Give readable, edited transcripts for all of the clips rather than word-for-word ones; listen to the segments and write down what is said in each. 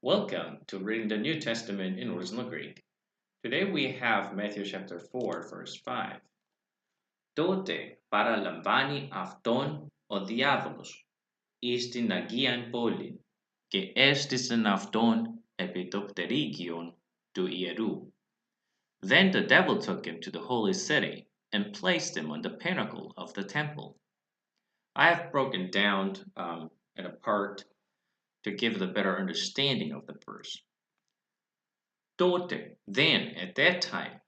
Welcome to reading the New Testament in original Greek. Today we have Matthew chapter 4, verse 5. Τότε παραλαμβάνει αυτόν ο διάβολος εις την Αγίαν πόλην και έστησεν αυτόν επί το πτερύγιον του ιερού. Then the devil took him to the holy city and placed him on the pinnacle of the temple. I have broken down and apart to give the better understanding of the verse. Τότε, then, at that time,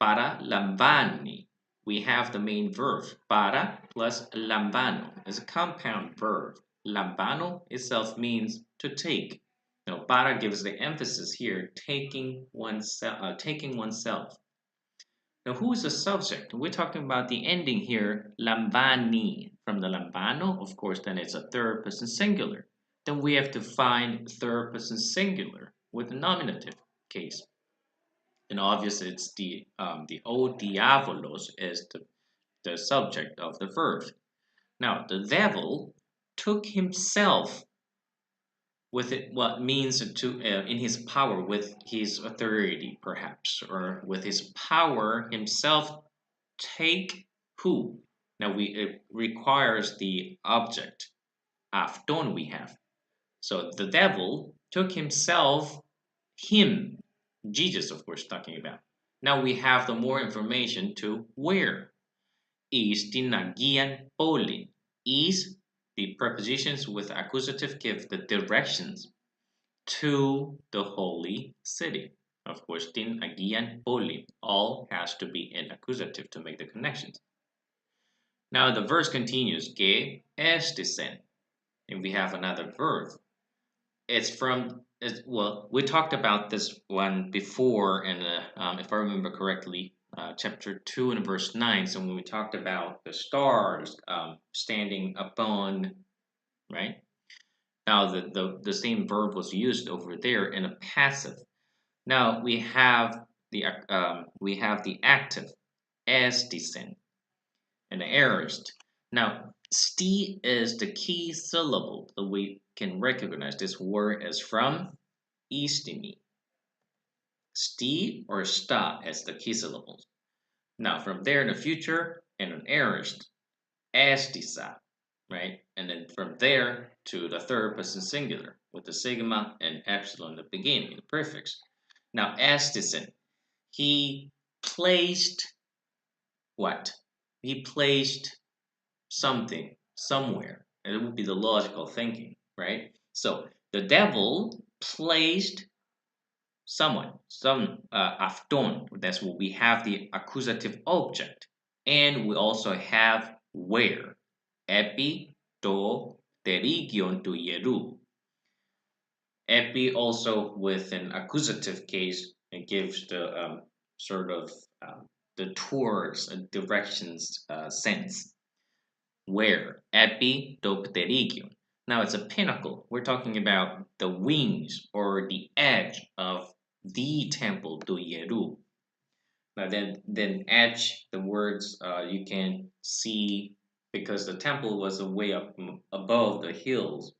παραλαμβάνει. We have the main verb, para plus lambano is a compound verb. Lambano itself means to take. Now, para gives the emphasis here, taking oneself. Now, who is the subject? We're talking about the ending here, lambani. From the lambano, of course, then it's a third person singular. Then we have to find third person singular with the nominative case. And obviously it's the o diavolos is the subject of the verb. Now the devil took himself with it, what means to in his power, with his authority perhaps, or with his power himself take who? Now it requires the object afton we have. So the devil took himself, him, Jesus, of course, talking about. Now we have the more information to where. Is την Αγίαν πόλην. Is the prepositions with accusative give the directions to the holy city. Of course, την Αγίαν πόλην. All has to be in accusative to make the connections. Now the verse continues. Και έστησεν. And we have another verb. It's from, well, we talked about this one before, and if I remember correctly, chapter 2 and verse 9. So when we talked about the stars standing upon, right? Now the same verb was used over there in a passive. Now we have the active, estisen, and the aorist. Now sti is the key syllable that we can recognize this word as from istimi. Sti or sta as the key syllables. Now from there in the future, and an aorist, estisa, right? And then from there to the third person singular with the sigma and epsilon at the beginning, the prefix. Now estisen, he placed what? He placed something somewhere, and it would be the logical thinking, right? So the devil placed someone, some afton. That's what we have, the accusative object, and we also have where, epi to terigion to yeru. Epi also with an accusative case, it gives the sort of the towards and directions sense. Where? Epi to pterigion. Now it's a pinnacle. We're talking about the wings or the edge of the temple to Yeru. Now then edge, the words you can see because the temple was way up above the hills.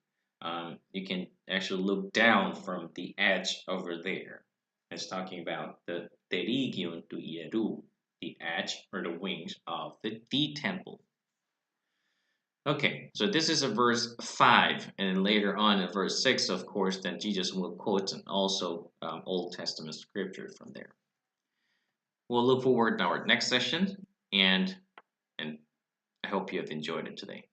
You can actually look down from the edge over there. It's talking about the pterigion to Yeru, the edge or the wings of the temple. Okay, so this is a verse 5, and later on in verse 6, of course, then Jesus will quote also Old Testament scripture from there. We'll look forward to our next session, and I hope you have enjoyed it today.